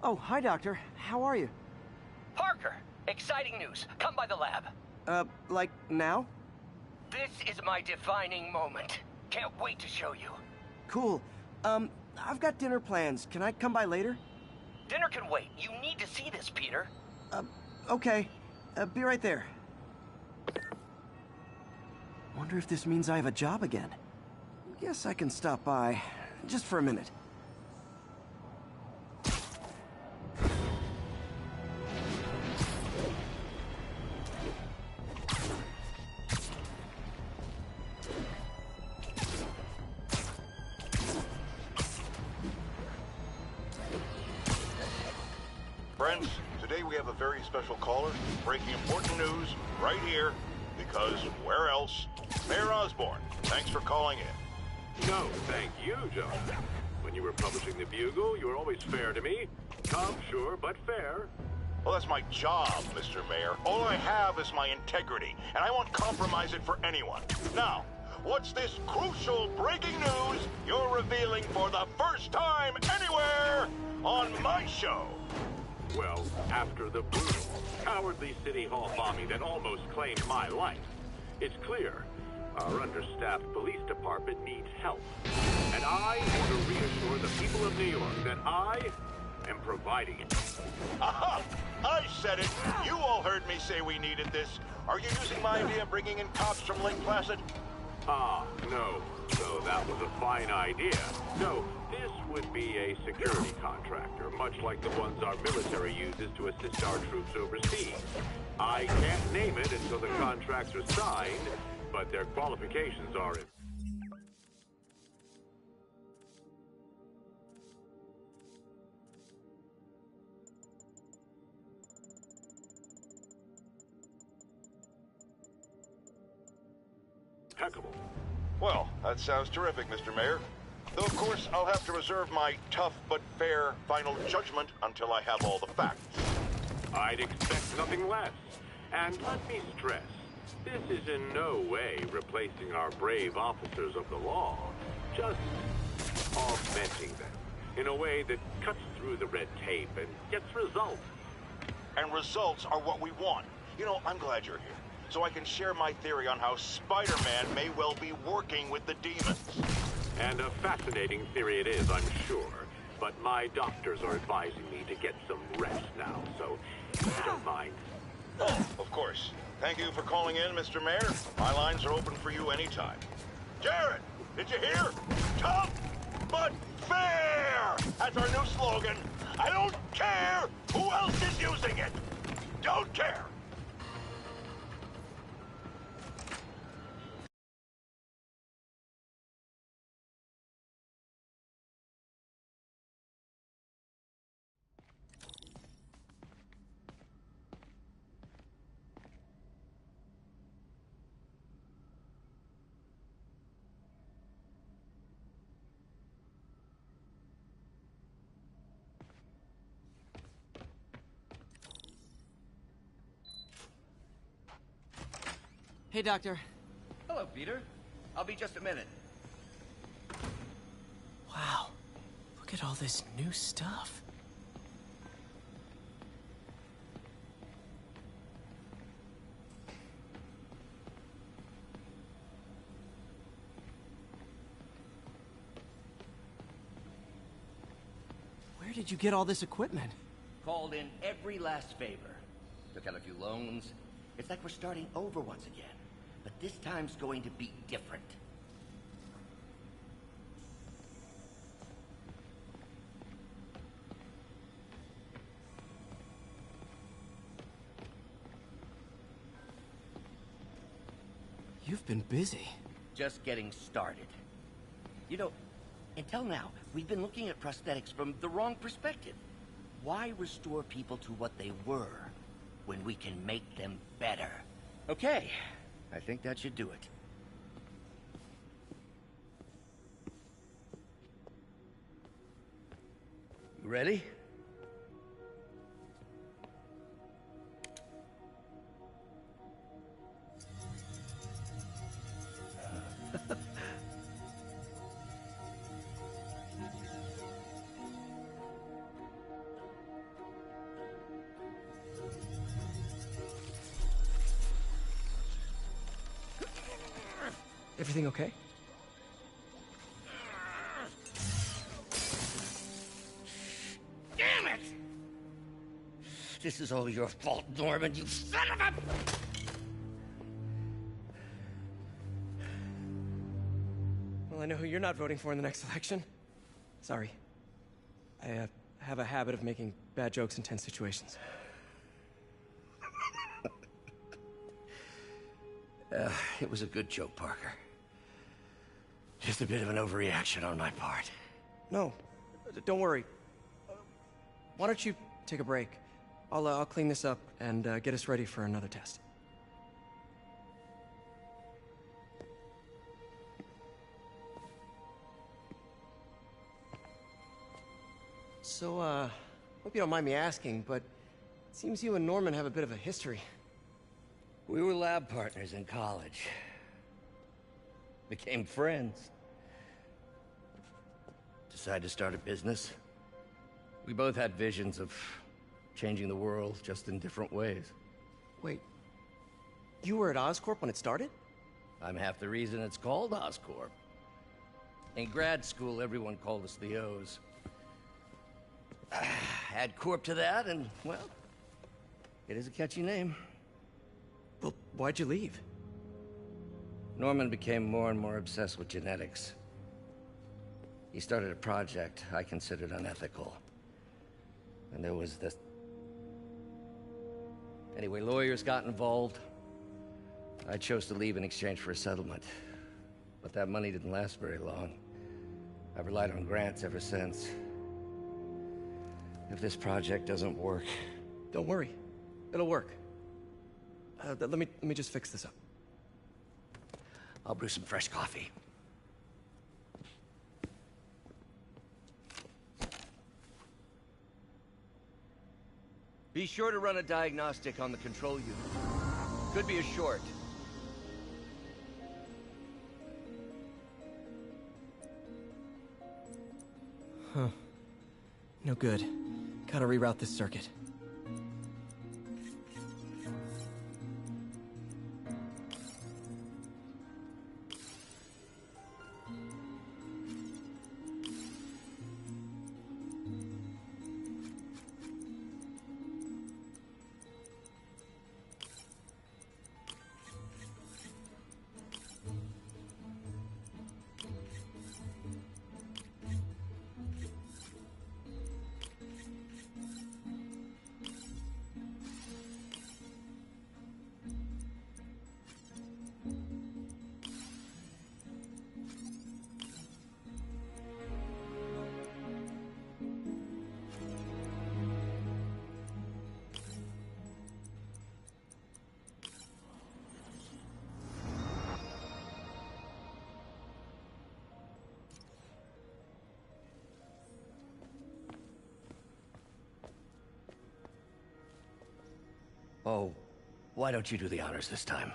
Oh, hi, Doctor. How are you? Parker, exciting news. Come by the lab. Like now? This is my defining moment. Can't wait to show you. Cool. I've got dinner plans. Can I come by later? Dinner can wait. You need to see this, Peter. Okay. Be right there. Wonder if this means I have a job again. Guess I can stop by. Just for a minute. Friends, today we have a very special caller breaking important news right here, because where else? Mayor Osborn, thanks for calling in. No, thank you, John. When you were publishing the Bugle, you were always fair to me. Calm, sure, but fair. Well, that's my job, Mr. Mayor. All I have is my integrity, and I won't compromise it for anyone. Now, what's this crucial breaking news you're revealing for the first time anywhere on my show? Well, after the brutal, cowardly City Hall bombing that almost claimed my life, it's clear our understaffed police department needs help. And I want to reassure the people of New York that I am providing it. Aha! I said it! You all heard me say we needed this. Are you using my idea of bringing in cops from Lake Placid? Ah, no. So that was a fine idea. No, this would be a security contractor, much like the ones our military uses to assist our troops overseas. I can't name it until the contracts are signed, but their qualifications are in. Impeccable. Well, that sounds terrific, Mr. Mayor. Though, of course, I'll have to reserve my tough but fair final judgment until I have all the facts. I'd expect nothing less. And let me stress, this is in no way replacing our brave officers of the law, just augmenting them in a way that cuts through the red tape and gets results. And results are what we want. You know, I'm glad you're here, so I can share my theory on how Spider-Man may well be working with the demons. And a fascinating theory it is, I'm sure. But my doctors are advising me to get some rest now, so if you don't mind. Oh, of course. Thank you for calling in, Mr. Mayor. My lines are open for you anytime. Jared, did you hear? Tough but fair! That's our new slogan. I don't care who else is using it. Don't care. Hey, Doctor. Hello, Peter. I'll be just a minute. Wow. Look at all this new stuff. Where did you get all this equipment? Called in every last favor. Took out a few loans. It's like we're starting over once again. But this time's going to be different. You've been busy. Just getting started. You know, until now, we've been looking at prosthetics from the wrong perspective. Why restore people to what they were when we can make them better? Okay, I think that should do it. You ready? Everything okay? Damn it! This is all your fault, Norman, you son of a... Well, I know who you're not voting for in the next election. Sorry. I have a habit of making bad jokes in tense situations. It was a good joke, Parker. Just a bit of an overreaction on my part. No, don't worry. Why don't you take a break? I'll clean this up and get us ready for another test. So, hope you don't mind me asking, but it seems you and Norman have a bit of a history. We were lab partners in college. Became friends. Decided to start a business. We both had visions of changing the world, just in different ways. Wait, you were at Oscorp when it started? I'm half the reason it's called Oscorp. In grad school, everyone called us the O's. Add Corp to that, and, well, it is a catchy name. Well, why'd you leave? Norman became more and more obsessed with genetics. He started a project I considered unethical. And there was this... Anyway, lawyers got involved. I chose to leave in exchange for a settlement. But that money didn't last very long. I've relied on grants ever since. If this project doesn't work... Don't worry. It'll work. Let me just fix this up. I'll brew some fresh coffee. Be sure to run a diagnostic on the control unit. Could be a short. Huh. No good. Gotta reroute this circuit. Oh, why don't you do the honors this time?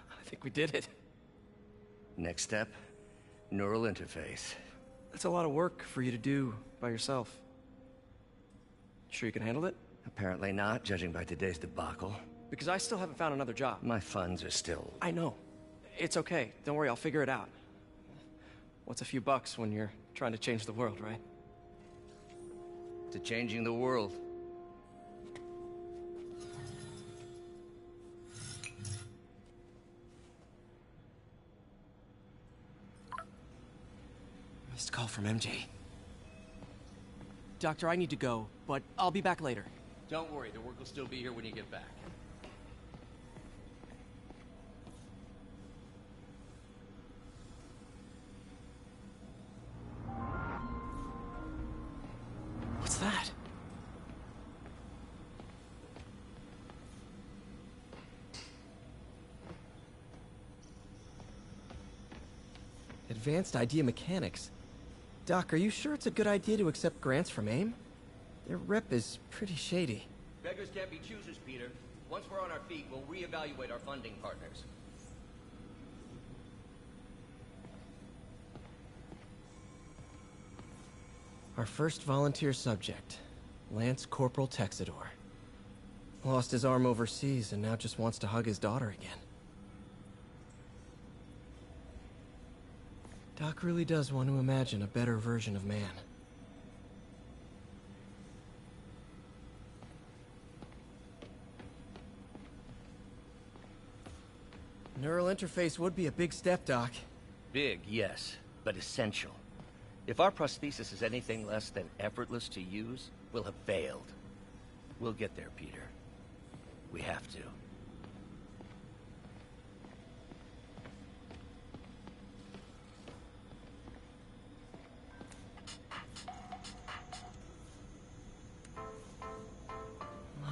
I think we did it. Next step, neural interface. That's a lot of work for you to do by yourself. Sure you can handle it? Apparently not, judging by today's debacle. Because I still haven't found another job. My funds are still... I know. It's okay. Don't worry, I'll figure it out. What's a few bucks when you're trying to change the world, right? To changing the world. Missed call from MJ. Doctor, I need to go, but I'll be back later. Don't worry, the work will still be here when you get back. What's that? Advanced idea mechanics. Doc, are you sure it's a good idea to accept grants from AIM? Their rep is pretty shady. Beggars can't be choosers, Peter. Once we're on our feet, we'll reevaluate our funding partners. Our first volunteer subject, Lance Corporal Texador. Lost his arm overseas and now just wants to hug his daughter again. Doc really does want to imagine a better version of man. Neural interface would be a big step, Doc. Big, yes, but essential. If our prosthesis is anything less than effortless to use, we'll have failed. We'll get there, Peter. We have to.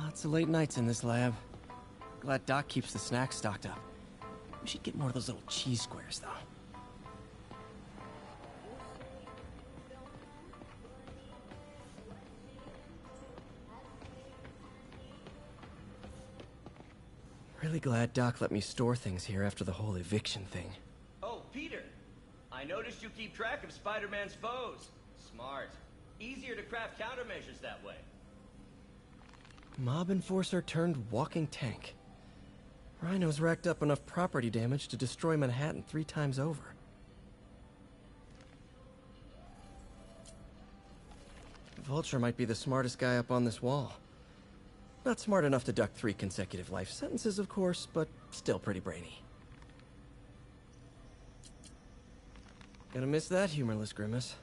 Lots of late nights in this lab. Glad Doc keeps the snacks stocked up. We should get more of those little cheese squares, though. Really glad Doc let me store things here after the whole eviction thing. Oh, Peter! I noticed you keep track of Spider-Man's foes. Smart. Easier to craft countermeasures that way. Mob enforcer turned walking tank. Rhino's racked up enough property damage to destroy Manhattan 3 times over. Vulture might be the smartest guy up on this wall. Not smart enough to duck 3 consecutive life sentences, of course, but still pretty brainy. Gonna miss that humorless grimace.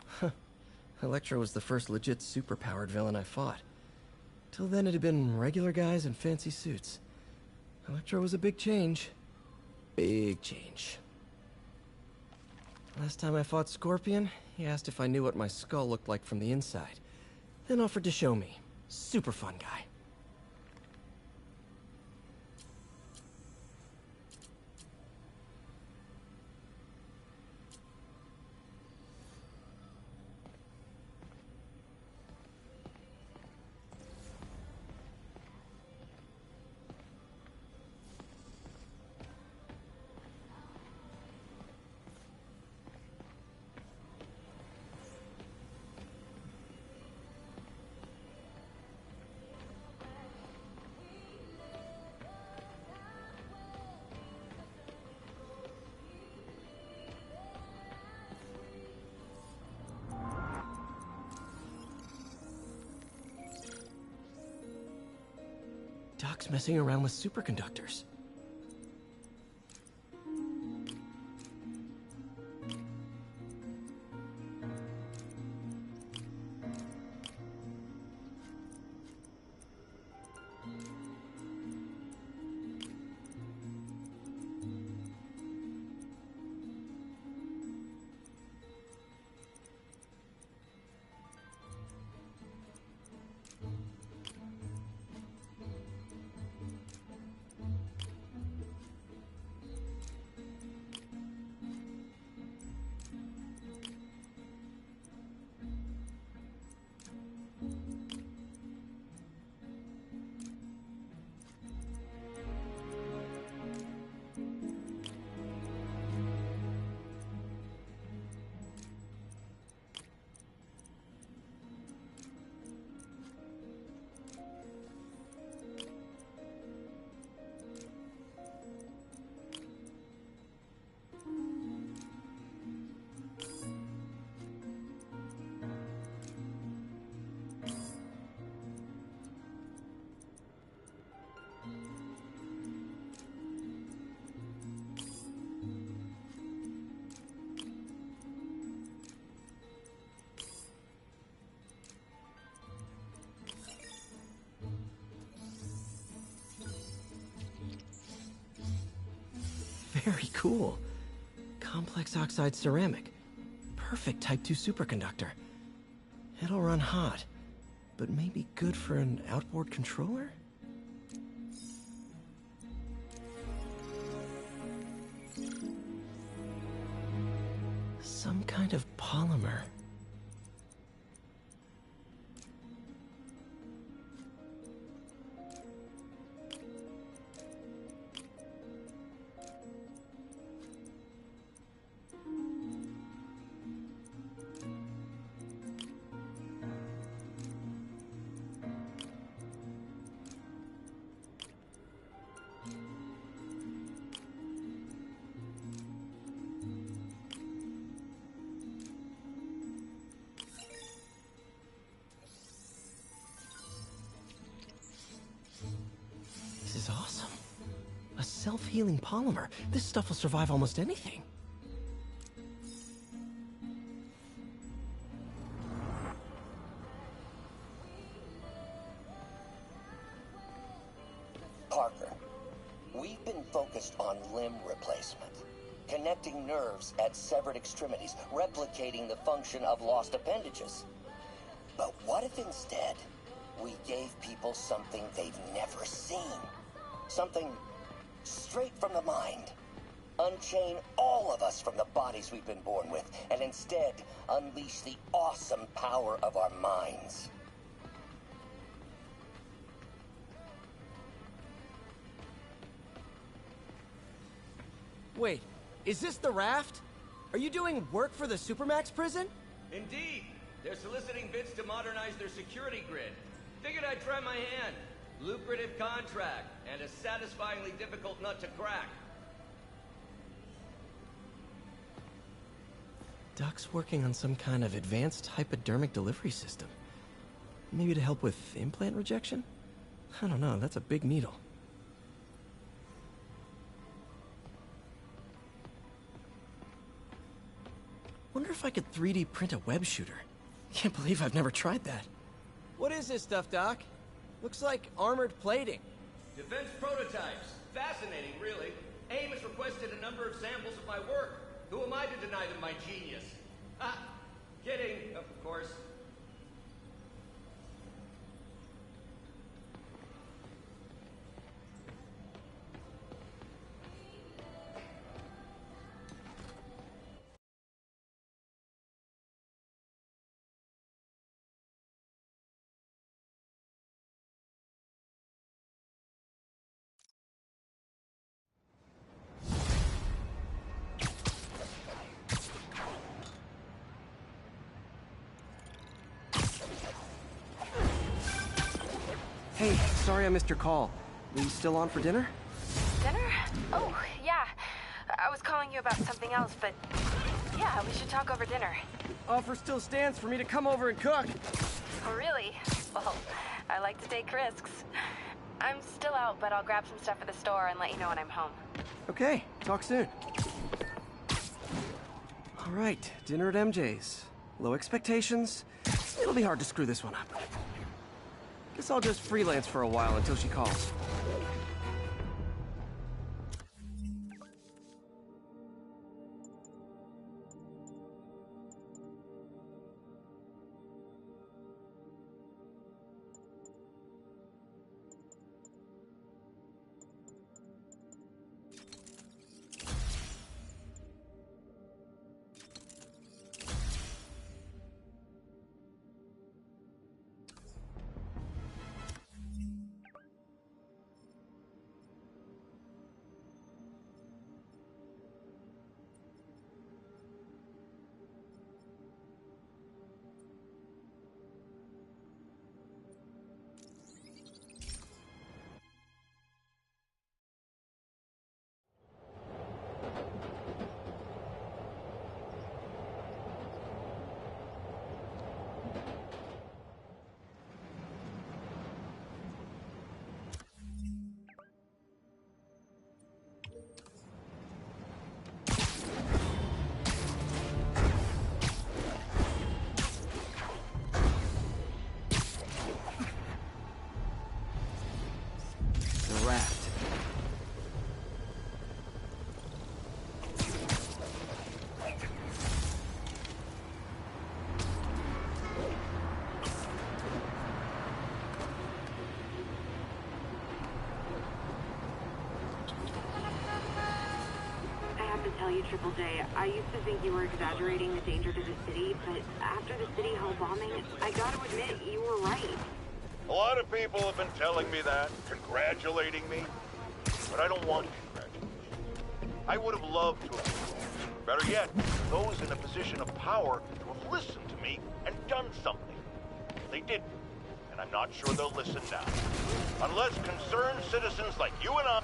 Huh. Electro was the first legit superpowered villain I fought. Till then it had been regular guys in fancy suits. Electro was a big change. Big change. Last time I fought Scorpion, he asked if I knew what my skull looked like from the inside. Then offered to show me. Super fun guy. Doc's messing around with superconductors. Very cool. Complex oxide ceramic. Perfect Type 2 superconductor. It'll run hot, but maybe good for an outboard controller? Some kind of polymer. self-healing polymer. This stuff will survive almost anything. Parker, we've been focused on limb replacement, connecting nerves at severed extremities, replicating the function of lost appendages. But what if instead we gave people something they've never seen? Something straight from the mind. Unchain all of us from the bodies we've been born with, and instead unleash the awesome power of our minds. Wait, is this the raft? Are you doing work for the Supermax prison? Indeed. They're soliciting bids to modernize their security grid. Figured I'd try my hand. Lucrative contract, and a satisfyingly difficult nut to crack. Doc's working on some kind of advanced hypodermic delivery system. Maybe to help with implant rejection? I don't know, that's a big needle. Wonder if I could 3D print a web shooter. Can't believe I've never tried that. What is this stuff, Doc? Looks like armored plating. Defense prototypes. Fascinating, really. AIM has requested a number of samples of my work. Who am I to deny them my genius? Ha! Kidding, of course. Hey, sorry I missed your call. Are you still on for dinner? Dinner? Oh, yeah. I was calling you about something else, but yeah, we should talk over dinner. Offer still stands for me to come over and cook. Oh, really? Well, I like to take risks. I'm still out, but I'll grab some stuff at the store and let you know when I'm home. Okay, talk soon. All right, dinner at MJ's. Low expectations. It'll be hard to screw this one up. Guess I'll just freelance for a while until she calls. Tell you, Triple J, I used to think you were exaggerating the danger to the city, but after the City Hall bombing, I gotta admit, you were right. A lot of people have been telling me that, congratulating me, but I don't want congratulations. I would have loved to have. Better yet, those in a position of power to have listened to me and done something. They didn't, and I'm not sure they'll listen now. Unless concerned citizens like you and I...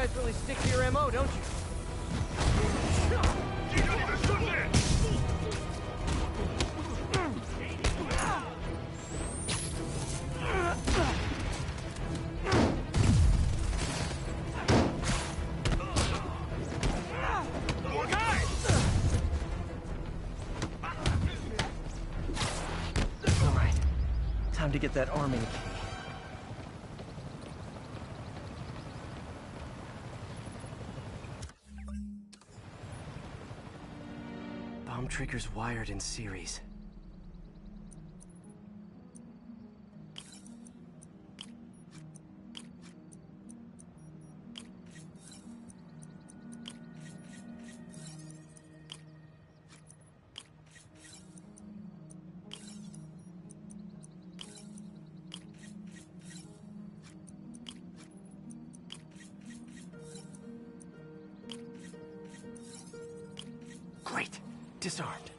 guys really stick to your MO, don't you? All right, time to get that arming key. Bomb triggers wired in series. Great. Disarmed.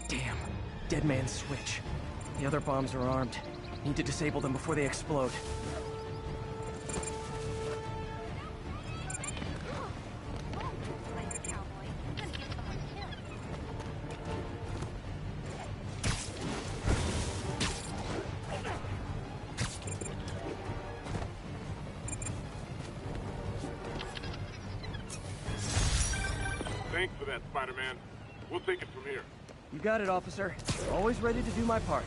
Damn. Dead man's switch. The other bombs are armed. Need to disable them before they explode. Thanks for that, Spider-Man. We'll take it from here. You got it, officer. Always ready to do my part.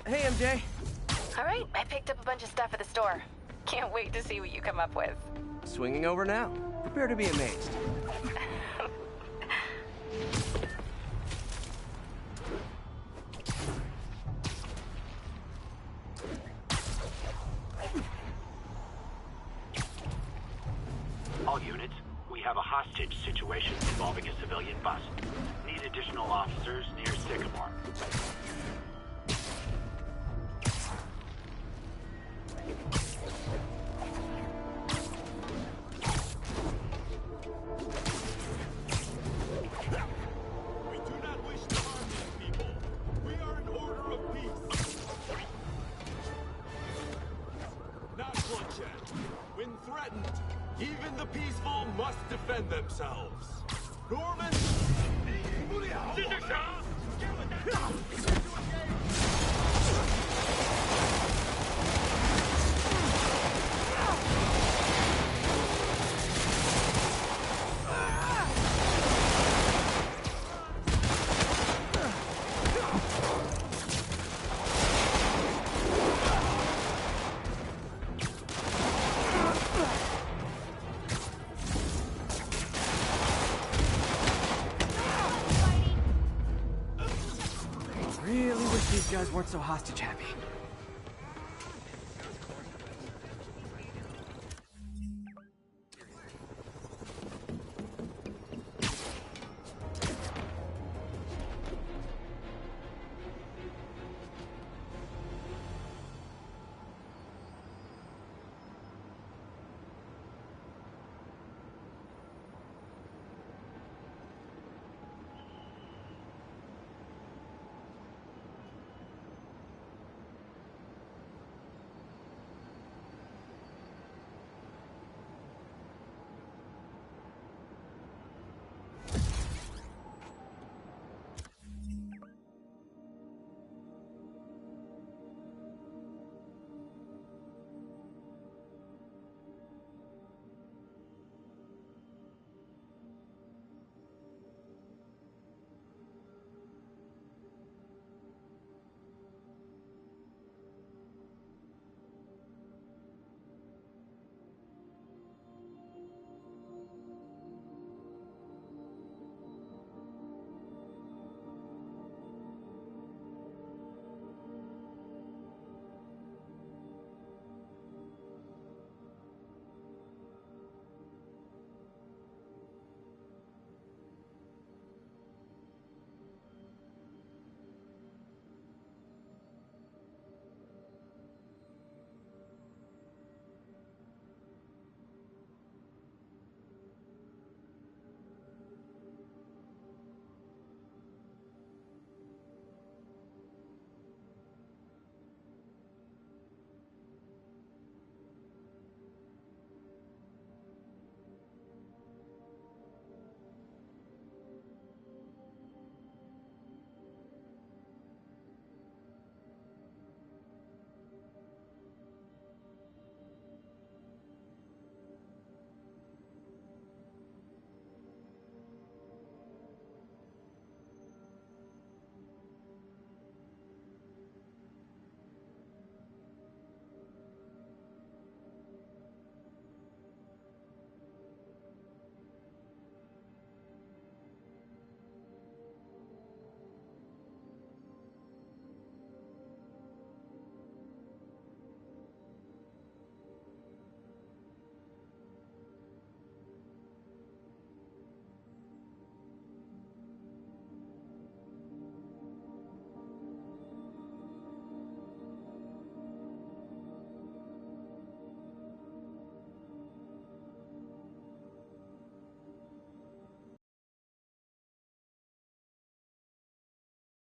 Hey, MJ. All right, I picked up a bunch of stuff at the store. Can't wait to see what you come up with. Swinging over now. Prepare to be amazed. All units, we have a hostage situation involving a civilian bus. Need additional officers near Sycamore. We do not wish to harm these people. We are an order of peace. Not bloodshed. When threatened, even the peaceful must defend themselves. Norman! Really wish these guys weren't so hostage happy.